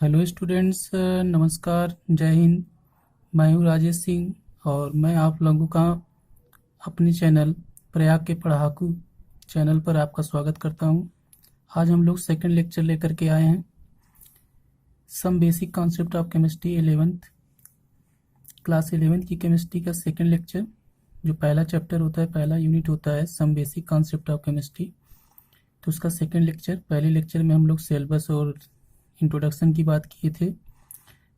Hello students, नमस्कार, जय हिंद। मैं हूँ राजेश सिंह और मैं आप लोगों का अपने चैनल प्रयाग के पढ़ाकू चैनल पर आपका स्वागत करता हूँ। आज हम लोग सेकंड लेक्चर लेकर के आए हैं, some basic concept of chemistry 11th class 11th की केमिस्ट्री का सेकंड लेक्चर। जो पहला चैप्टर होता है, पहला यूनिट होता है some basic concept of chemistry, तो उसका सेकंड लेक्चर। पहले लेक्चर में हम लोग सिलेबस और इंट्रोडक्शन की बात किए थे,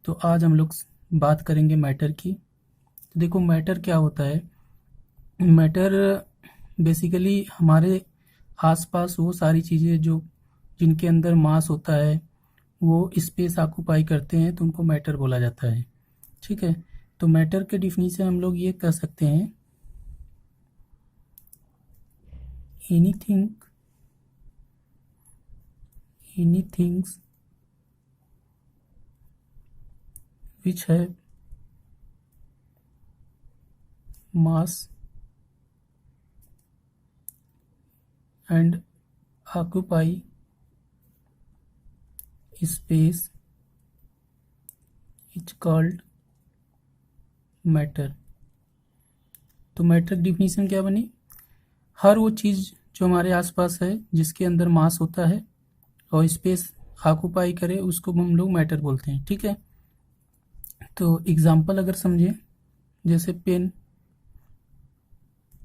तो आज हम लोग बात करेंगे मैटर की। तो देखो, मैटर क्या होता है। मैटर बेसिकली हमारे आसपास वो सारी चीज़ें जो जिनके अंदर मास होता है, वो स्पेस ऑक्यूपाई करते हैं, तो उनको मैटर बोला जाता है। ठीक है, तो मैटर के डिफिनीशन हम लोग ये कह सकते हैं, anything anythings which have mass and occupy space is called matter. तो मैटर डिफिनीशन क्या बनी? हर वो चीज़ जो हमारे आसपास है, जिसके अंदर मास होता है और स्पेस ऑक्यूपाई करे, उसको हम लोग मैटर बोलते हैं। ठीक है, तो एग्जांपल अगर समझें, जैसे पेन,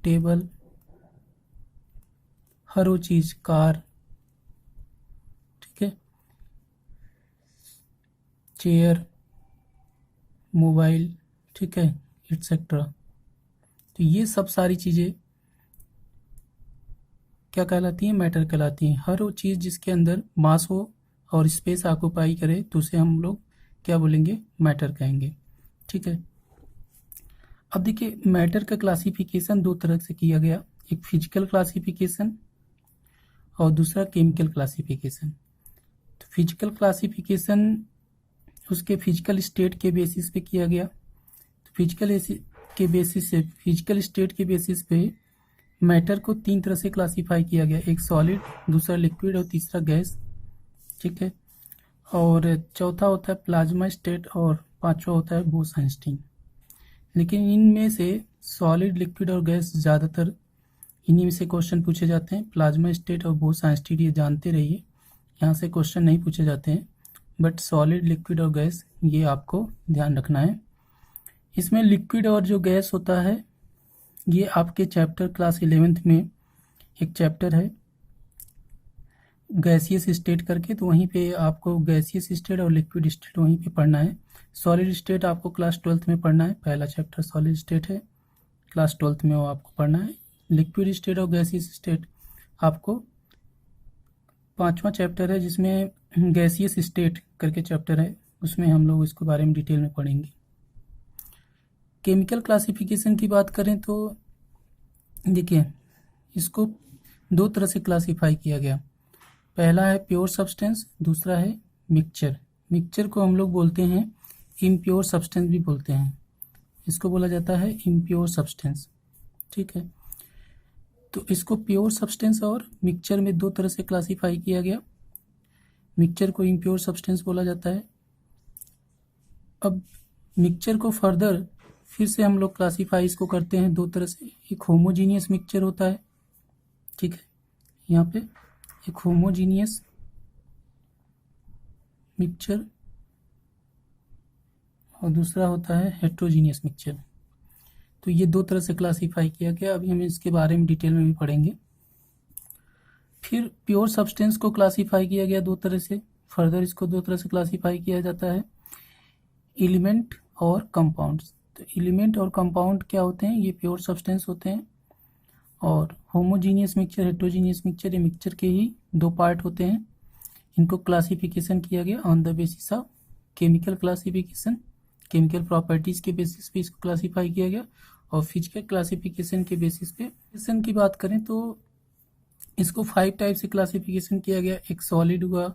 टेबल, हर वो चीज़, कार, ठीक है, चेयर, मोबाइल, ठीक है, एटसेट्रा। तो ये सब सारी चीज़ें क्या कहलाती हैं? मैटर कहलाती हैं। हर वो चीज़ जिसके अंदर मास हो और स्पेस ऑक्यूपाई करे, तो उसे हम लोग क्या बोलेंगे? मैटर कहेंगे। ठीक है, अब देखिए, मैटर का क्लासिफिकेशन दो तरह से किया गया, एक फिजिकल क्लासिफिकेशन और दूसरा केमिकल क्लासिफिकेशन। तो फिजिकल क्लासिफिकेशन उसके फिजिकल स्टेट के बेसिस पे किया गया। तो फिजिकल स्टेट के बेसिस पे मैटर को तीन तरह से क्लासिफाई किया गया, एक सॉलिड, दूसरा लिक्विड और तीसरा गैस। ठीक है, और चौथा होता है प्लाज्मा स्टेट और पांचवा होता है बोस-आइंस्टीन। लेकिन इनमें से सॉलिड, लिक्विड और गैस ज़्यादातर इन्हीं में से क्वेश्चन पूछे जाते हैं। प्लाज्मा स्टेट और बोस-आइंस्टीन ये जानते रहिए, यहाँ से क्वेश्चन नहीं पूछे जाते हैं, बट सॉलिड, लिक्विड और गैस ये आपको ध्यान रखना है। इसमें लिक्विड और जो गैस होता है, ये आपके चैप्टर क्लास 11th में एक चैप्टर है गैसियस स्टेट करके, तो वहीं पे आपको गैसियस स्टेट और लिक्विड स्टेट वहीं पे पढ़ना है। सॉलिड स्टेट आपको क्लास 12th में पढ़ना है, पहला चैप्टर सॉलिड स्टेट है, क्लास 12th में वो आपको पढ़ना है। लिक्विड स्टेट और गैसियस स्टेट आपको पांचवा चैप्टर है, जिसमें गैसियस स्टेट करके चैप्टर है, उसमें हम लोग इसके बारे में डिटेल में पढ़ेंगे। केमिकल क्लासिफिकेशन की बात करें तो देखिए, इसको दो तरह से क्लासिफाई किया गया। पहला है प्योर सब्सटेंस, दूसरा है मिक्सचर। मिक्सचर को हम लोग बोलते हैं इम्प्योर सब्सटेंस भी बोलते हैं, इसको बोला जाता है इम्प्योर सब्सटेंस। ठीक है, तो इसको प्योर सब्सटेंस और मिक्सचर में दो तरह से क्लासिफाई किया गया। मिक्सचर को इम्प्योर सब्सटेंस बोला जाता है। अब मिक्सचर को फर्दर फिर से हम लोग क्लासिफाई इसको करते हैं दो तरह से। एक होमोजीनियस मिक्सचर होता है, ठीक है, यहाँ पे एक होमोजीनियस मिक्सचर और दूसरा होता है हेट्रोजीनियस मिक्सचर। तो ये दो तरह से क्लासिफाई किया गया, अभी हम इसके बारे में डिटेल में भी पढ़ेंगे। फिर प्योर सब्सटेंस को क्लासिफाई किया गया दो तरह से, फर्दर इसको दो तरह से क्लासिफाई किया जाता है, एलिमेंट और कंपाउंड्स। तो एलिमेंट और कंपाउंड क्या होते हैं? ये प्योर सब्सटेंस होते हैं। और होमोजीनियस मिक्सचर, हेट्रोजीनियस मिक्सचर, ये मिक्सचर के ही दो पार्ट होते हैं। इनको क्लासिफिकेशन किया गया on the basis of chemical classification, chemical properties के बेसिस पे इसको क्लासिफाई किया गया। और फिजिकल क्लासिफिकेशन के बेसिस पे की बात करें तो इसको 5 टाइप से क्लासिफिकेशन किया गया। एक सॉलिड हुआ,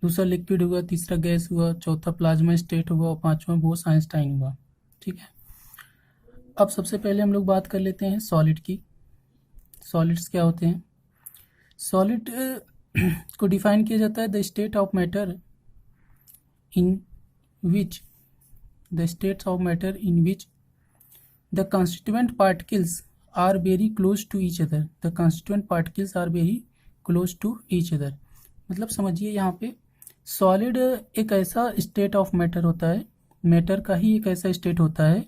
दूसरा लिक्विड हुआ, तीसरा गैस हुआ, चौथा प्लाज्मा स्टेट हुआ और पांचवा बोस-आइंस्टाइन हुआ। ठीक है, अब सबसे पहले हम लोग बात कर लेते हैं सॉलिड की। सॉलिड्स क्या होते हैं? सॉलिड को डिफाइन किया जाता है the state of matter in which the states of matter in which the constituent particles are very close to each other. The constituent particles are very close to each other. मतलब समझिए यहाँ पे solid एक ऐसा state of matter होता है, matter का ही एक ऐसा स्टेट होता है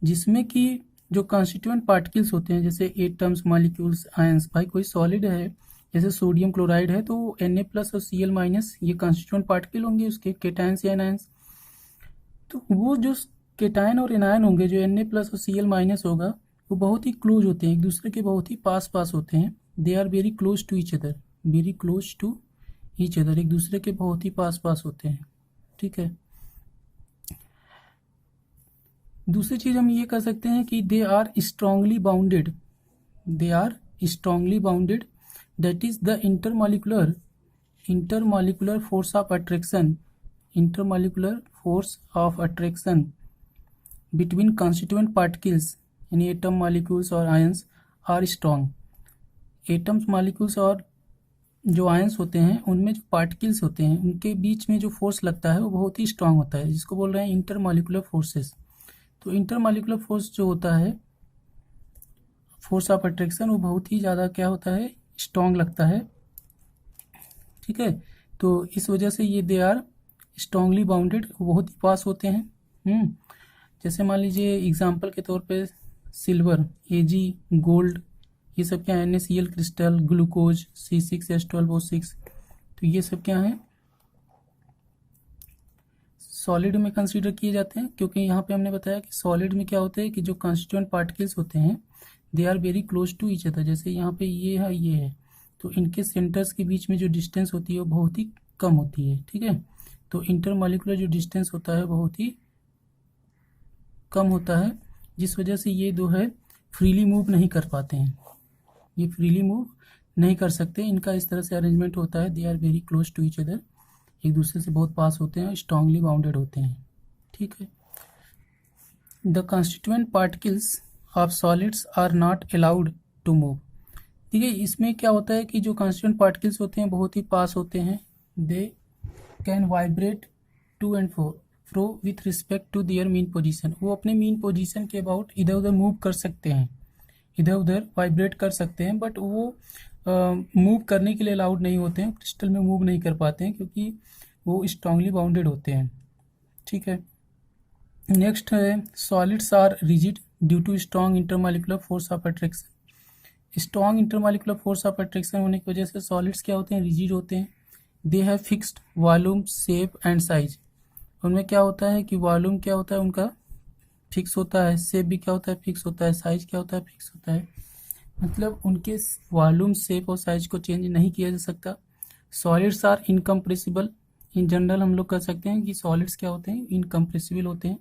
जिसमें कि जो कॉन्स्टिट्यूएंट पार्टिकल्स होते हैं, जैसे एटम्स, मॉलिक्यूल्स, आयंस। भाई कोई सॉलिड है जैसे सोडियम क्लोराइड है तो Na+ और Cl- ये कॉन्स्टिट्यूएंट पार्टिकल होंगे उसके, केटायंस या एनायंस। तो वो जो केटायन और एनायन होंगे, जो Na+ और Cl- होगा, वो बहुत ही क्लोज होते हैं, एक दूसरे के बहुत ही पास पास होते हैं। They are very close to each other, very close to each other, एक दूसरे के बहुत ही पास पास होते हैं। ठीक है। दूसरी चीज हम ये कह सकते हैं कि they are strongly bounded, they are strongly bounded, that is the intermolecular force of attraction, intermolecular force of attraction between constituent particles यानी एटम, मॉलिक्यूल्स और ions are strong. Atoms, molecules और जो आयंस होते हैं उनमें जो पार्टिकल्स होते हैं उनके बीच में जो फोर्स लगता है वो बहुत ही स्ट्रांग होता है, जिसको बोल रहे हैं इंटरमॉलिक्यूलर फोर्सेस। तो इंटरमॉलिक्यूलर फोर्स जो होता है, फोर्स ऑफ अट्रैक्शन, वो बहुत ही ज़्यादा क्या होता है, स्ट्रांग लगता है। ठीक है। तो इस वजह से ये दे आर स्ट्रांगली बाउंडेड, बहुत ही पास होते हैं। जैसे मान लीजिए एग्जांपल के तौर पे सिल्वर, Ag, गोल्ड, ये सब क्या है, NaCl क्रिस्टल, ग्लूकोज, C6H12O6, तो ये सब क्या है, सॉलिड में कंसीडर किए जाते हैं। क्योंकि यहाँ पे हमने बताया कि सॉलिड में क्या होता है कि जो कॉन्स्टिट्यूएंट पार्टिकल्स होते हैं they are very close to each other. जैसे यहाँ पे ये है, ये है, तो इनके सेंटर्स के बीच में जो डिस्टेंस होती है वो बहुत ही कम होती है। ठीक है। तो इंटरमॉलिक्यूलर जो डिस्टेंस होता है बहुत ही कम होता है, जिस वजह से ये दो है फ्रीली मूव नहीं कर पाते हैं, ये फ्रीली मूव नहीं कर सकते। इनका इस तरह से अरेंजमेंट होता है, they are very close to each other, एक दूसरे से बहुत पास होते हैं, स्ट्रांगली बाउंडेड होते हैं। ठीक है। The constituent particles of solids are not allowed to move. ठीक है। इसमें क्या होता है कि जो कॉन्स्टिट्यूएंट पार्टिकल्स होते हैं बहुत ही पास होते हैं, they can vibrate to and fro with respect to their mean position. वो अपने मीन पोजीशन के अबाउट इधर उधर मूव कर सकते हैं, इधर उधर वाइब्रेट कर सकते हैं, बट वो मूव करने के लिए अलाउड नहीं होते हैं, क्रिस्टल में मूव नहीं कर पाते हैं क्योंकि वो स्ट्रांगली बाउंडेड होते हैं। ठीक है। नेक्स्ट है solids are rigid due to strong intermolecular force of attraction. Strong intermolecular force of attraction होने की वजह से सॉलिड्स क्या होते हैं, रिजिड होते हैं। They have fixed volume, shape and size. उनमें क्या होता है कि वॉल्यूम क्या होता है उनका फिक्स होता है, शेप भी क्या होता है, फिक्स होता है, साइज क्या होता है, फिक्स होता है। मतलब उनके वॉल्यूम, शेप और साइज को चेंज नहीं किया जा सकता। Solids are incompressible. In general हम लोग कह सकते हैं कि सॉलिड्स क्या होते हैं, इनकम्प्रेसिबल होते हैं।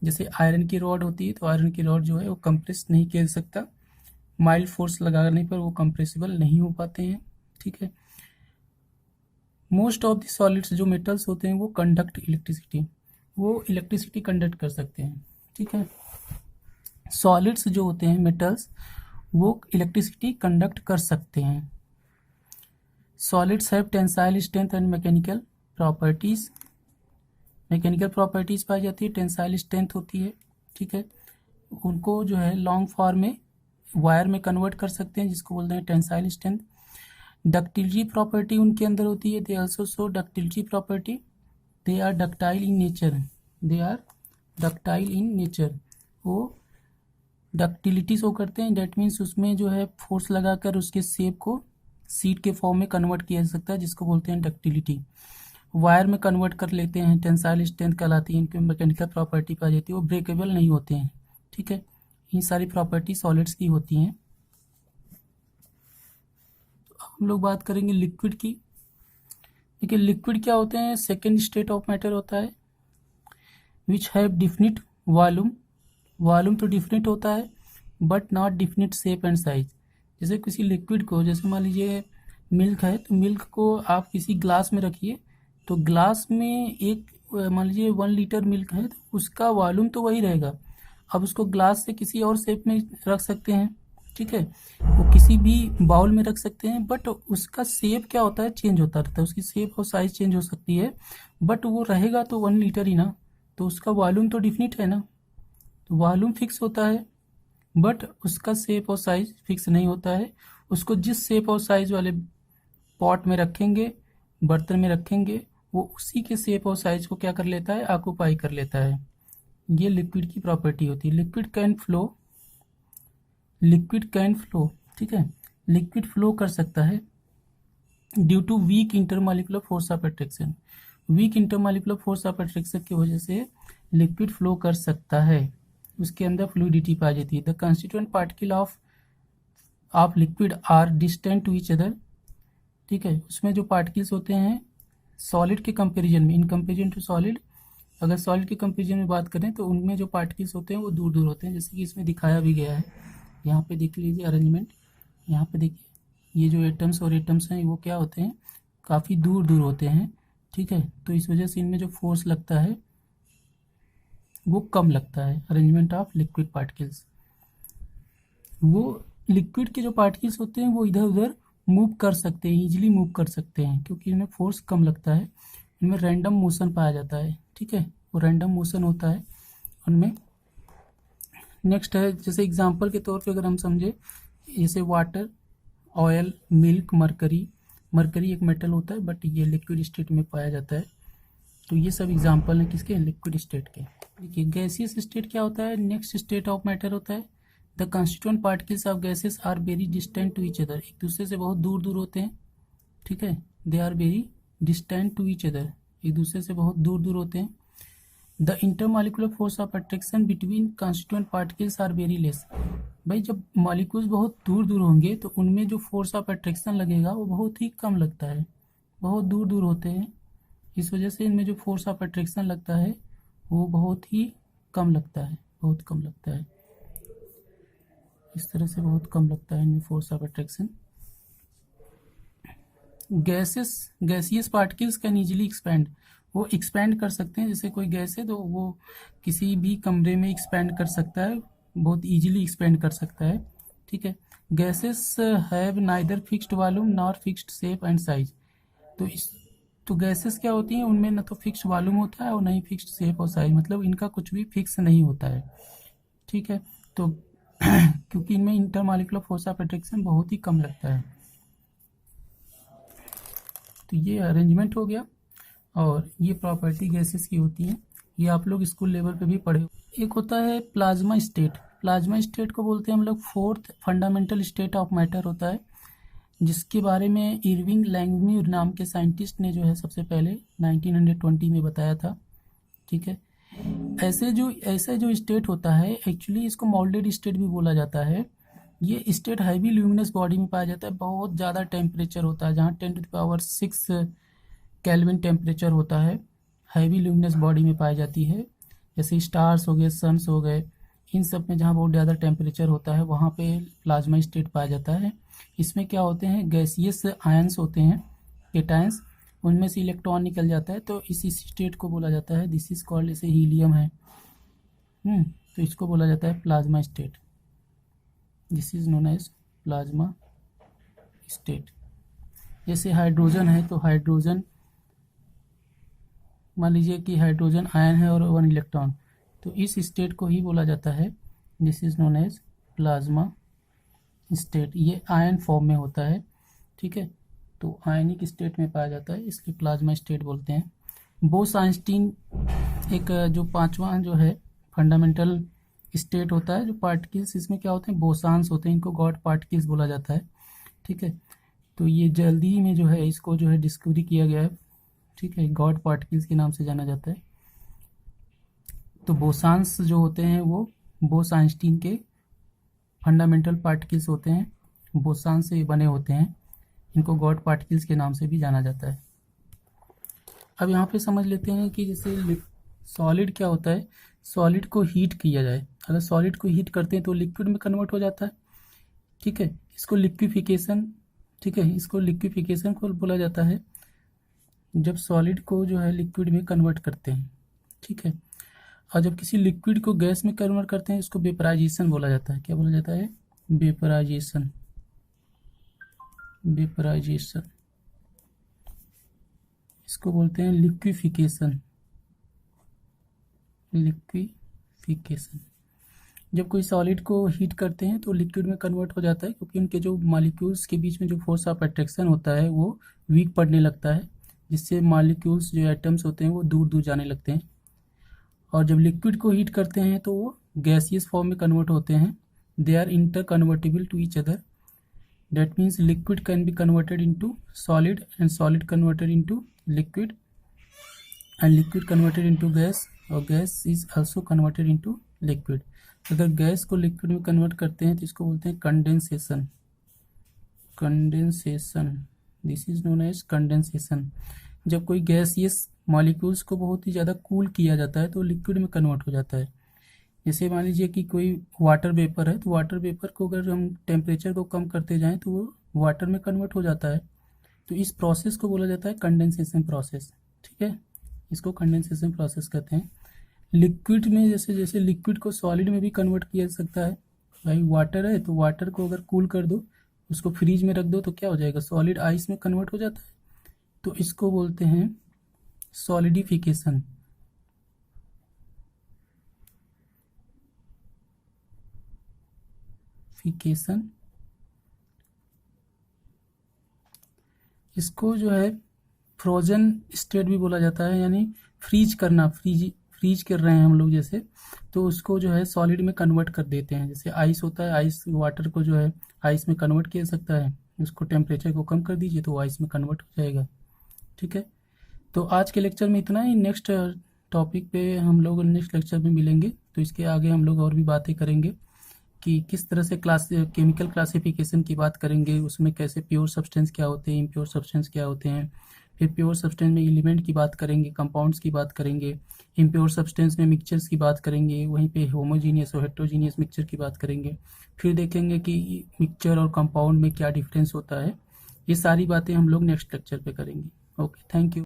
जैसे आयरन की रॉड होती है तो आयरन की रॉड जो है वो कंप्रेस नहीं किया जा सकता, माइल्ड फोर्स लगाने पर वो कंप्रेसिबल नहीं हो पाते हैं। ठीक है। मोस्ट ऑफ द सॉलिड्स जो मेटल्स होते हैं वो कंडक्ट इलेक्ट्रिसिटी, वो इलेक्ट्रिसिटी कंडक्ट कर सकते हैं। ठीक है। सॉलिड्स जो होते हैं मेटल्स वो इलेक्ट्रिसिटी कंडक्ट कर सकते हैं। Solids have tensile strength and mechanical properties. Mechanical properties पाई जाती है, टेंसाइल स्ट्रेंथ होती है। ठीक है। उनको जो है लॉन्ग फॉर्म में वायर में कन्वर्ट कर सकते हैं, जिसको बोलते हैं टेंसाइल स्ट्रेंथ। डक्टिलिटी प्रॉपर्टी उनके अंदर होती है, they also show ductility property. They are ductile in nature, they are ductile in nature, वो डक्टिलिटी शो करते हैं। डेट मीन्स उसमें जो है फोर्स लगाकर उसके शेप को सीट के फॉर्म में कन्वर्ट किया जा सकता है, जिसको बोलते हैं डक्टिलिटी। वायर में कन्वर्ट कर लेते हैं, टेंसाइल स्ट्रेंथ कहलाती है। इनकी मैकेनिकल प्रॉपर्टी पाई जाती है, वो ब्रेकेबल नहीं होते हैं। ठीक है। ये सारी प्रॉपर्टी सॉलिड्स की होती हैं। तो हम लोग बात करेंगे लिक्विड की। देखिए लिक्विड क्या होते हैं, सेकेंड स्टेट ऑफ मैटर होता है which have definite volume. Volume तो डिफिनिट होता है but not definite shape and size. जैसे किसी लिक्विड को, जैसे मान लीजिए मिल्क है, तो मिल्क को आप किसी ग्लास में रखिए, तो ग्लास में एक मान लीजिए 1 लीटर मिल्क है तो उसका वॉल्यूम तो वही रहेगा। अब उसको ग्लास से किसी और शेप में रख सकते हैं, ठीक है, वो किसी भी बाउल में रख सकते हैं, बट उसका शेप क्या होता है, चेंज होता रहता है, उसकी शेप और साइज चेंज हो सकती है, बट वो रहेगा तो 1 लीटर ही ना, तो उसका वॉल्यूम तो डिफिनिट है ना, तो वॉल्यूम फिक्स होता है, बट उसका शेप और साइज फिक्स नहीं होता है। उसको जिस शेप और साइज वाले पॉट में रखेंगे, बर्तन में रखेंगे, वो उसी के शेप और साइज को क्या कर लेता है, ऑक्यूपाई कर लेता है। ये लिक्विड की प्रॉपर्टी होती है। लिक्विड कैन फ्लो, ठीक है, लिक्विड फ्लो कर सकता है due to weak intermolecular force of attraction. Weak intermolecular force of attraction की वजह से लिक्विड फ्लो कर सकता है, उसके अंदर फ्लूइडिटी पाई जाती है। The constituent particle of liquid are distant to each other, ठीक है, उसमें जो पार्टिकल्स होते हैं सॉलिड के कंपेरिजन में, इन कंपेरिजन टू सॉलिड, अगर सॉलिड के कंपेरिजन में बात करें तो उनमें जो पार्टिकल्स होते हैं वो दूर दूर होते हैं, जैसे कि इसमें दिखाया भी गया है। यहाँ पे देख लीजिए अरेंजमेंट, यहाँ पे देखिए ये जो एटम्स और एटम्स हैं वो क्या होते हैं, काफ़ी दूर दूर होते हैं, ठीक है, तो इस वजह से इनमें जो फोर्स लगता है वो कम लगता है। अरेंजमेंट ऑफ लिक्विड पार्टिकल्स, वो लिक्विड के जो पार्टिकल्स होते हैं वो इधर उधर मूव कर सकते हैं, इजीली मूव कर सकते हैं, क्योंकि इनमें फोर्स कम लगता है, इनमें रैंडम मोशन पाया जाता है, ठीक है, वो रैंडम मोशन होता है उनमें। नेक्स्ट है, जैसे एग्जांपल के तौर पे अगर हम समझे, जैसे वाटर, ऑयल, मिल्क, मरकरी एक मेटल होता है बट ये लिक्विड स्टेट में पाया जाता है, तो ये सब एग्जांपल हैं किसके, लिक्विड स्टेट के। देखिए गैसियस स्टेट क्या होता है, नेक्स्ट स्टेट ऑफ मैटर होता है। The constituent particles of gases are very distant to each other, एक दूसरे से बहुत दूर दूर होते हैं, ठीक है, they are very distant to each other, एक दूसरे से बहुत दूर दूर होते हैं। The intermolecular force of attraction between constituent particles are very less, भाई जब मॉलिक्यूल्स बहुत दूर दूर होंगे तो उनमें जो फोर्स ऑफ अट्रैक्शन लगेगा वो बहुत ही कम लगता है, बहुत दूर दूर होते हैं, इस वजह से इनमें जो फोर्स ऑफ अट्रैक्शन लगता है वो बहुत ही कम लगता है, बहुत कम लगता है, इस तरह से बहुत कम लगता है इनमें force of attraction. Gaseous particles can easily expand, वो एक्सपैंड कर सकते हैं, जैसे कोई गैस है तो वो किसी भी कमरे में एक्सपैंड कर सकता है, बहुत इजीली एक्सपैंड कर सकता है, ठीक है। Gases have neither fixed volume nor fixed shape and size, तो गैसेस क्या होती हैं, उनमें न तो फिक्स्ड वॉल्यूम होता है और न ही फिक्स्ड शेप और साइज, मतलब इनका कुछ भी फिक्स नहीं होता है, ठीक है, तो क्योंकि इनमें इंटरमॉलिक्यूलर फोर्स ऑफ अट्रैक्शन बहुत ही कम लगता है। तो ये अरेंजमेंट हो गया, और ये प्रॉपर्टी गैसेस की होती है, ये आप लोग स्कूल लेवल पे भी पढ़े। एक होता है प्लाज्मा स्टेट, प्लाज्मा स्टेट को बोलते हैं हम लोग fourth fundamental state of matter होता है, जिसके बारे में इरविंग लैंगम्यूर नाम के साइंटिस्ट ने जो है सबसे पहले 1920 में बताया था, ठीक है। ऐसे जो स्टेट होता है, एक्चुअली इसको मोल्डेड स्टेट भी बोला जाता है। ये स्टेट हैवी ल्यूमिनस बॉडी में पाया जाता है, बहुत ज़्यादा टेम्परेचर होता है, जहाँ 10⁻⁶ केल्विन टेम्परेचर होता है, हैवी ल्यूमिनस बॉडी में पाई जाती है, जैसे स्टार्स हो गए, सन्स हो गए, इन सब में जहाँ बहुत ज़्यादा टेम्परेचर होता है वहाँ पे प्लाज्मा स्टेट पाया जाता है। इसमें क्या होते हैं, गैसियस आयंस होते हैं, केटायंस, उनमें से इलेक्ट्रॉन निकल जाता है, तो इस स्टेट को बोला जाता है, दिस इज कॉल्ड, जैसे हीलियम है, तो इसको बोला जाता है plasma state, this is known as plasma state. जैसे हाइड्रोजन है, तो हाइड्रोजन, मान लीजिए कि हाइड्रोजन आयन है और 1 इलेक्ट्रॉन, तो इस स्टेट को ही बोला जाता है, this is known as plasma state. ये आयन फॉर्म में होता है, ठीक है, तो आयनिक स्टेट में पाया जाता है, इसलिए प्लाज्मा स्टेट बोलते हैं। बोस-आइंस्टीन एक जो पांचवा जो है फंडामेंटल स्टेट होता है, जो पार्टिकल्स इसमें क्या होते हैं, बोसान्स होते हैं, इनको गॉड पार्टिकल्स बोला जाता है, ठीक है, तो ये जल्दी ही में जो है इसको जो है डिस्कवरी किया गया है, ठीक है, गॉड पार्टिकल्स के नाम से जाना जाता है। तो बोसान्स जो होते हैं वो बोस-आइंस्टीन के फंडामेंटल पार्टिकल्स होते हैं, बोसान से बने होते हैं, इनको गॉड पार्टिकल्स के नाम से भी जाना जाता है। अब यहाँ पे समझ लेते हैं कि जैसे सॉलिड क्या होता है, सॉलिड को हीट किया जाए, अगर सॉलिड को हीट करते हैं तो लिक्विड में कन्वर्ट हो जाता है, ठीक है, इसको लिक्विफिकेशन, ठीक है, इसको लिक्विफिकेशन को बोला जाता है, जब सॉलिड को जो है लिक्विड में कन्वर्ट करते हैं, ठीक है, और जब किसी लिक्विड को गैस में कन्वर्ट करते हैं इसको वेपराइजेशन बोला जाता है, क्या बोला जाता है, वेपराइजेशन, वेपराइजेशन, इसको बोलते हैं लिक्विफिकेशन, लिक्विफिकेशन। जब कोई सॉलिड को हीट करते हैं तो लिक्विड में कन्वर्ट हो जाता है, क्योंकि उनके जो मॉलिक्यूल्स के बीच में जो फोर्स ऑफ अट्रैक्शन होता है वो वीक पड़ने लगता है, जिससे मॉलिक्यूल्स जो एटम्स होते हैं वो दूर दूर जाने लगते हैं। और जब लिक्विड को हीट करते हैं तो वो गैसियस फॉर्म में कन्वर्ट होते हैं। They are inter convertible to each other, that means liquid can be converted into solid and solid converted into liquid and liquid converted into gas, और gas is also converted into liquid. अगर gas को liquid में convert करते हैं तो इसको बोलते हैं condensation, condensation, this is known as condensation. जब कोई गैसियस मॉलिक्यूल्स को बहुत ही ज़्यादा कूल किया जाता है तो लिक्विड में कन्वर्ट हो जाता है। जैसे मान लीजिए कि कोई वाटर वेपर है, तो वाटर वेपर को अगर हम टेम्परेचर को कम करते जाएं तो वो वाटर में कन्वर्ट हो जाता है। तो इस प्रोसेस को बोला जाता है कंडेंसेशन प्रोसेस, ठीक है, इसको कंडेंसेशन प्रोसेस कहते हैं। लिक्विड में जैसे जैसे लिक्विड को सॉलिड में भी कन्वर्ट किया जा सकता है। भाई वाटर है तो वाटर को अगर कूल कर दो, उसको फ्रीज में रख दो तो क्या हो जाएगा, सॉलिड आइस में कन्वर्ट हो जाता है। तो इसको बोलते हैं सॉलिडिफिकेशन, फिकेशन। इसको जो है फ्रोजन स्टेट भी बोला जाता है, यानी फ्रीज करना, फ्रीज कर रहे हैं हम लोग जैसे, तो उसको जो है सॉलिड में कन्वर्ट कर देते हैं। जैसे आइस होता है, आइस वाटर को जो है आइस में कन्वर्ट किया जा सकता है, उसको टेम्परेचर को कम कर दीजिए तो वो आइस में कन्वर्ट हो जाएगा, ठीक है। तो आज के लेक्चर में इतना ही। नेक्स्ट टॉपिक पे हम लोग नेक्स्ट लेक्चर में मिलेंगे, तो इसके आगे हम लोग और भी बातें करेंगे कि किस तरह से केमिकल क्लासिफिकेशन की बात करेंगे, उसमें कैसे प्योर सब्सटेंस क्या होते हैं, इम्प्योर सब्सटेंस क्या होते हैं। फिर प्योर सब्सटेंस में एलिमेंट की बात करेंगे, कंपाउंड्स की बात करेंगे। इम्प्योर सब्सटेंस में मिक्सचर्स की बात करेंगे, वहीं पे होमोजीनियस और हेट्रोजीनियस मिक्सचर की बात करेंगे। फिर देखेंगे कि मिक्सचर और कंपाउंड में क्या डिफरेंस होता है। ये सारी बातें हम लोग नेक्स्ट लेक्चर पे करेंगे। Okay, thank you.